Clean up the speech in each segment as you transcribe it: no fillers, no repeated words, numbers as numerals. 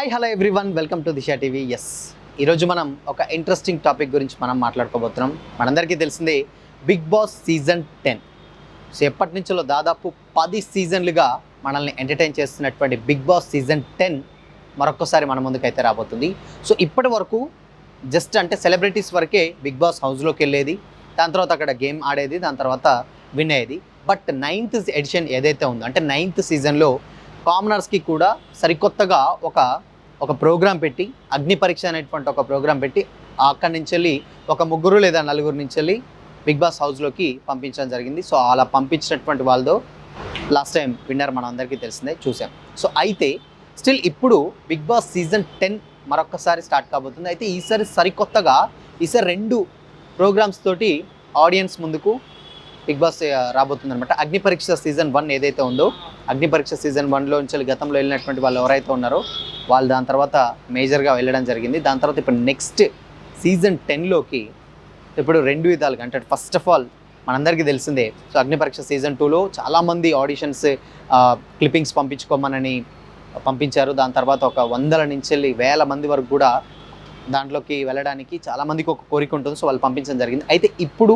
Hi hello everyone, welcome to Disha TV. ఈరోజు మనం ఒక ఇంట్రెస్టింగ్ టాపిక్ గురించి మనం మాట్లాడుకోబోతున్నాం. మనందరికీ తెలిసిందే బిగ్ బాస్ సీజన్ 10. సో ఎప్పటి నుంచో దాదాపు 10 సీజన్లుగా మనల్ని ఎంటర్టైన్ చేస్తున్నటువంటి బిగ్ బాస్ సీజన్ 10 మరొకసారి మన ముందుకైతే రాబోతుంది. సో ఇప్పటి వరకు జస్ట్ అంటే సెలబ్రిటీస్ వరకే బిగ్ బాస్ హౌస్లోకి వెళ్ళేది, దాని తర్వాత అక్కడ గేమ్ ఆడేది, దాని తర్వాత విన్ అయ్యేది. బట్ 9th ఎడిషన్ ఏదైతే ఉందో అంటే 9th సీజన్లో కామనర్స్కి కూడా సరికొత్తగా ఒక ప్రోగ్రాం పెట్టి, అగ్ని పరీక్ష అనేటువంటి ఒక ప్రోగ్రాం పెట్టి అక్కడి నుంచి వెళ్ళి ఒక 3 లేదా 4 నుంచి వెళ్ళి బిగ్ బాస్ హౌస్లోకి పంపించడం జరిగింది. సో అలా పంపించినటువంటి వాళ్ళతో లాస్ట్ టైం విన్నర్ మనం అందరికీ తెలిసిందే, చూసాం. సో అయితే స్టిల్ ఇప్పుడు బిగ్ బాస్ సీజన్ 10 మరొకసారి స్టార్ట్ కాబోతుంది. అయితే ఈసారి సరికొత్తగా 2 ప్రోగ్రామ్స్ తోటి ఆడియన్స్ ముందుకు బిగ్ బాస్ రాబోతుంది అనమాట. అగ్ని పరీక్ష సీజన్ 1 ఏదైతే ఉందో, అగ్ని పరీక్ష సీజన్ 1లో నుంచి గతంలో వెళ్ళినటువంటి వాళ్ళు ఎవరైతే ఉన్నారో వాళ్ళు దాని తర్వాత మేజర్గా వెళ్ళడం జరిగింది. దాని తర్వాత ఇప్పుడు నెక్స్ట్ సీజన్ 10లోకి ఇప్పుడు 2 విధాలుగా అంటే ఫస్ట్ ఆఫ్ ఆల్ మనందరికీ తెలిసిందే. సో అగ్ని పరీక్ష సీజన్ 2లో చాలామంది ఆడిషన్స్ క్లిప్పింగ్స్ పంపించుకోమని పంపించారు. దాని తర్వాత ఒక 100 నుంచి వెళ్ళి 1000 మంది వరకు కూడా దాంట్లోకి వెళ్ళడానికి చాలామందికి ఒక కోరిక ఉంటుంది. సో వాళ్ళు పంపించడం జరిగింది. అయితే ఇప్పుడు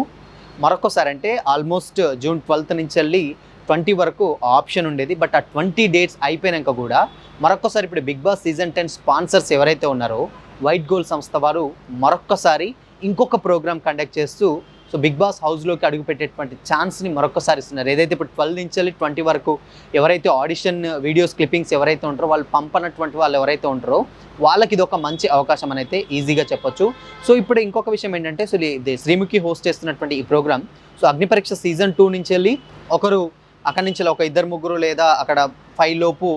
మరొకసారి అంటే ఆల్మోస్ట్ జూన్ 12th నుంచి వెళ్ళి 20 వరకు ఆప్షన్ ఉండేది. బట్ ఆ 20 డేట్స్ అయిపోయాక కూడా మరొకసారి ఇప్పుడు బిగ్ బాస్ సీజన్ 10 స్పాన్సర్స్ ఎవరైతే ఉన్నారో వైట్ గోల్డ్ సంస్థ వారు మరొకసారి ఇంకొక ప్రోగ్రామ్ కండక్ట్ చేస్తూ సో బిగ్ బాస్ హౌస్లోకి అడుగుపెట్టేటువంటి ఛాన్స్ని మరొకసారి ఇస్తున్నారు. ఏదైతే ఇప్పుడు 12 నుంచి వెళ్ళి 20 వరకు ఎవరైతే ఆడిషన్ వీడియోస్ క్లిప్పింగ్స్ ఎవరైతే ఉంటారో వాళ్ళు పంపనటువంటి వాళ్ళు ఎవరైతే ఉంటారో వాళ్ళకి ఇది ఒక మంచి అవకాశం అని అయితే ఈజీగా చెప్పొచ్చు. సో ఇప్పుడు ఇంకొక విషయం ఏంటంటే, సో శ్రీముఖి హోస్ట్ చేస్తున్నటువంటి ఈ ప్రోగ్రామ్ సో అగ్ని పరీక్ష సీజన్ 2 నుంచి వెళ్ళి ఒకరు అక్కడి నుంచి ఒక 2-3 లేదా అక్కడ 5 లోపు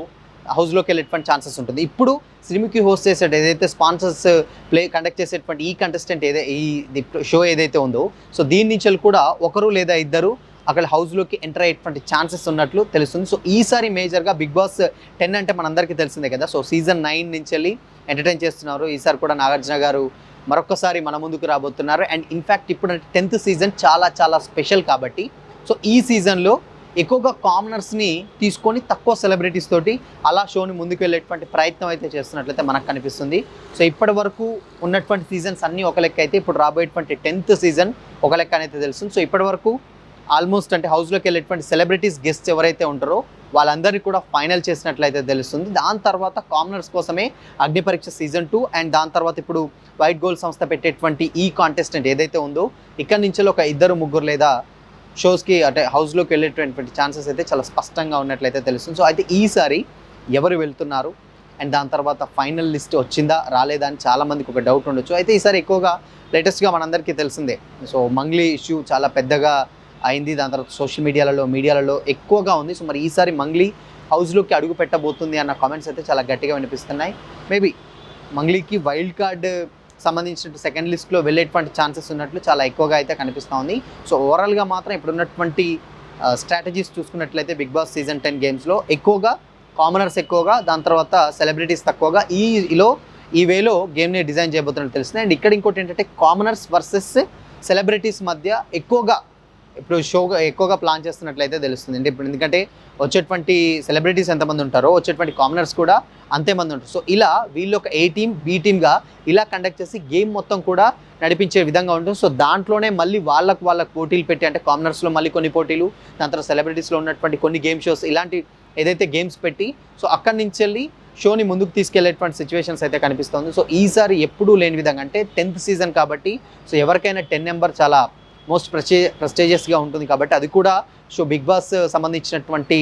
హౌస్లోకి వెళ్ళేటువంటి ఛాన్సెస్ ఉంటుంది. ఇప్పుడు శ్రీముఖి హోస్ట్ చేసే ఏదైతే స్పాన్సర్స్ కండక్ట్ చేసేటువంటి ఈ కంటెస్టెంట్ ఈ షో ఏదైతే ఉందో సో దీని నుంచి కూడా ఒకరు లేదా 2 అక్కడ హౌస్లోకి ఎంటర్ అయ్యేటువంటి ఛాన్సెస్ ఉన్నట్లు తెలుస్తుంది. సో ఈసారి మేజర్గా బిగ్ బాస్ 10 అంటే మనందరికీ తెలిసిందే కదా. సో సీజన్ 9 నుంచి వెళ్ళి ఎంటర్టైన్ చేస్తున్నారు. ఈసారి కూడా నాగార్జున గారు మరొకసారి మన ముందుకు రాబోతున్నారు. అండ్ ఇన్ఫ్యాక్ట్ ఇప్పుడు 10th సీజన్ చాలా చాలా స్పెషల్ కాబట్టి సో ఈ సీజన్లో ఎక్కువగా కామనర్స్ని తీసుకొని తక్కువ సెలబ్రిటీస్ తోటి అలా షోని ముందుకు వెళ్ళేటువంటి ప్రయత్నం అయితే చేస్తున్నట్లయితే మనకు కనిపిస్తుంది. సో ఇప్పటి వరకు ఉన్నటువంటి సీజన్స్ అన్నీ ఒక లెక్క అయితే ఇప్పుడు రాబోయేటువంటి 10th సీజన్ ఒక లెక్క అయితే తెలుస్తుంది. సో ఇప్పటి వరకు ఆల్మోస్ట్ అంటే హౌస్లోకి వెళ్ళేటువంటి సెలబ్రిటీస్ గెస్ట్స్ ఎవరైతే ఉంటారో వాళ్ళందరినీ కూడా ఫైనల్ చేసినట్లయితే తెలుస్తుంది. దాని తర్వాత కామనర్స్ కోసమే అగ్ని పరీక్ష సీజన్ 2 అండ్ దాని తర్వాత ఇప్పుడు వైట్ గోల్డ్ సంస్థ పెట్టేటువంటి ఈ కాంటెస్టెంట్ ఏదైతే ఉందో ఇక్కడి నుంచి ఒక 2-3 లేదా షోస్కి అంటే హౌస్లోకి వెళ్ళేటువంటి ఛాన్సెస్ అయితే చాలా స్పష్టంగా ఉన్నట్లయితే తెలుస్తుంది. సో అయితే ఈసారి ఎవరు వెళ్తున్నారు అండ్ దాని తర్వాత ఫైనల్ లిస్ట్ వచ్చిందా రాలేదా అని చాలామందికి ఒక డౌట్ ఉండొచ్చు. అయితే ఈసారి ఎక్కువగా లేటెస్ట్గా మనందరికీ తెలిసిందే. సో మంగ్లీ ఇష్యూ చాలా పెద్దగా అయింది. దాని తర్వాత సోషల్ మీడియాలలో ఎక్కువగా ఉంది. సో మరి ఈసారి మంగ్లీ హౌస్లోకి అడుగు పెట్టబోతుంది అన్న కామెంట్స్ అయితే చాలా గట్టిగా వినిపిస్తున్నాయి. మేబీ మంగ్లీకి వైల్డ్ కార్డ్ సంబంధించిన సెకండ్ లిస్ట్లో వెళ్ళేటువంటి ఛాన్సెస్ ఉన్నట్లు చాలా ఎక్కువగా అయితే కనిపిస్తూ ఉంది. సో ఓవరాల్గా మాత్రం ఇప్పుడున్నటువంటి స్ట్రాటజీస్ చూసుకున్నట్లయితే బిగ్ బాస్ సీజన్ 10 గేమ్స్లో ఎక్కువగా కామనర్స్ ఎక్కువగా, దాని తర్వాత సెలబ్రిటీస్ తక్కువగా ఈ వేలో గేమ్ని డిజైన్ చేయబోతున్నట్టు తెలుస్తుంది. అండ్ ఇక్కడ ఇంకోటి ఏంటంటే కామనర్స్ వర్సెస్ సెలబ్రిటీస్ మధ్య ఇప్పుడు షోగా ఎక్కువగా ప్లాన్ చేస్తున్నట్లయితే తెలుస్తుంది. అంటే ఇప్పుడు ఎందుకంటే వచ్చేటువంటి సెలబ్రిటీస్ ఎంతమంది ఉంటారో వచ్చేటువంటి కామనర్స్ కూడా అంతేమంది ఉంటారు. సో ఇలా వీళ్ళు ఒక A టీమ్ B టీమ్గా ఇలా కండక్ట్ చేసి గేమ్ మొత్తం కూడా నడిపించే విధంగా ఉంటుంది. సో దాంట్లోనే మళ్ళీ వాళ్ళకు పోటీలు పెట్టి అంటే కామనర్స్లో మళ్ళీ కొన్ని పోటీలు, దాని తర్వాత సెలబ్రిటీస్లో ఉన్నటువంటి కొన్ని గేమ్ షోస్ ఇలాంటి ఏదైతే గేమ్స్ పెట్టి సో అక్కడి నుంచి వెళ్ళి షోని ముందుకు తీసుకెళ్లేటువంటి సిచ్యువేషన్స్ అయితే కనిపిస్తుంది. సో ఈసారి ఎప్పుడూ లేని విధంగా అంటే 10th సీజన్ కాబట్టి సో ఎవరికైనా 10 నెంబర్ చాలా మోస్ట్ ప్రెస్టీజియస్గా ఉంటుంది కాబట్టి అది కూడా షో బిగ్ బాస్ సంబంధించినటువంటి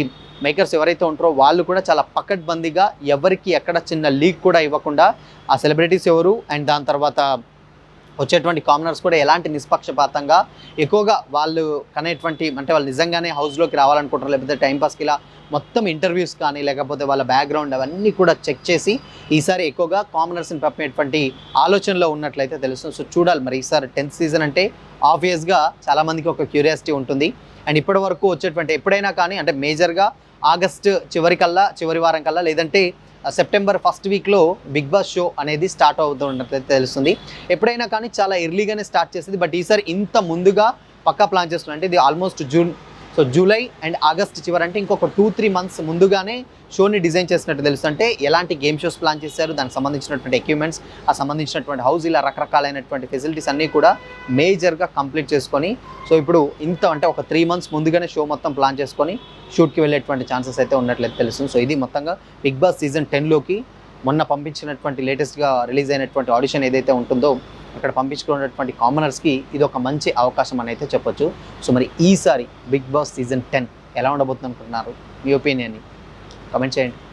మేకర్స్ ఎవరైతే ఉంటారో వాళ్ళు కూడా చాలా పకడ్బందీగా ఎవరికి ఎక్కడ చిన్న లీక్ కూడా ఇవ్వకుండా ఆ సెలబ్రిటీస్ ఎవరు అండ్ దాని తర్వాత వచ్చేటువంటి కామనర్స్ కూడా ఎలాంటి నిష్పక్షపాతంగా ఎక్కువగా వాళ్ళు కనేటువంటి అంటే వాళ్ళు నిజంగానే హౌస్లోకి రావాలనుకుంటారు లేకపోతే టైంపాస్కి ఇలా మొత్తం ఇంటర్వ్యూస్ కానీ లేకపోతే వాళ్ళ బ్యాక్గ్రౌండ్ అవన్నీ కూడా చెక్ చేసి ఈసారి ఎక్కువగా కామనర్స్ని పంపేటువంటి ఆలోచనలో ఉన్నట్లయితే తెలుస్తుంది. సో చూడాలి మరి ఈసారి 10th సీజన్ అంటే ఆబ్వియస్గా చాలామందికి ఒక క్యూరియాసిటీ ఉంటుంది. అండ్ ఇప్పటి వరకు వచ్చేటువంటి ఎప్పుడైనా కానీ అంటే మేజర్గా ఆగస్ట్ చివరి వారం కల్లా లేదంటే సెప్టెంబర్ ఫస్ట్ వీక్లో బిగ్ బాస్ షో అనేది స్టార్ట్ అవుతున్నట్లయితే తెలుస్తుంది. ఎప్పుడైనా కానీ చాలా ఎర్లీగానే స్టార్ట్ చేసేది. బట్ ఈసారి ఇంత ముందుగా పక్కా ప్లాన్ చేస్తున్నారు. అంటే ఇది almost June so July and August చివరి అంటే ఇంకొక 2-3 మంత్స్ ముందుగానే షోని డిజైన్ చేసినట్టు తెలుసు. అంటే ఎలాంటి గేమ్ షోస్ ప్లాన్ చేశారు, దానికి సంబంధించినటువంటి ఎక్విప్మెంట్స్, ఆ సంబంధించినటువంటి హౌస్, ఇలా రకరకాలైనటువంటి ఫెసిలిటీస్ అన్నీ కూడా మేజర్గా కంప్లీట్ చేసుకొని, సో ఇప్పుడు ఇంత అంటే ఒక 3 మంత్స్ ముందుగానే షో మొత్తం ప్లాన్ చేసుకొని షూట్కి వెళ్ళేటువంటి ఛాన్సెస్ అయితే ఉన్నట్లయితే తెలుస్తుంది. సో ఇది మొత్తంగా బిగ్ బాస్ సీజన్ 10లోకి మొన్న పంపించినటువంటి లేటెస్ట్గా రిలీజ్ అయినటువంటి ఆడిషన్ ఏదైతే ఉంటుందో అక్కడ పంపించుకున్నటువంటి కామనర్స్కి ఇది ఒక మంచి అవకాశం అని అయితే చెప్పొచ్చు. సో మరి ఈసారి బిగ్ బాస్ సీజన్ 10 ఎలా ఉండబోతుంది అనుకుంటున్నారు? మీ ఒపీనియన్ని కామెంట్ చేయండి.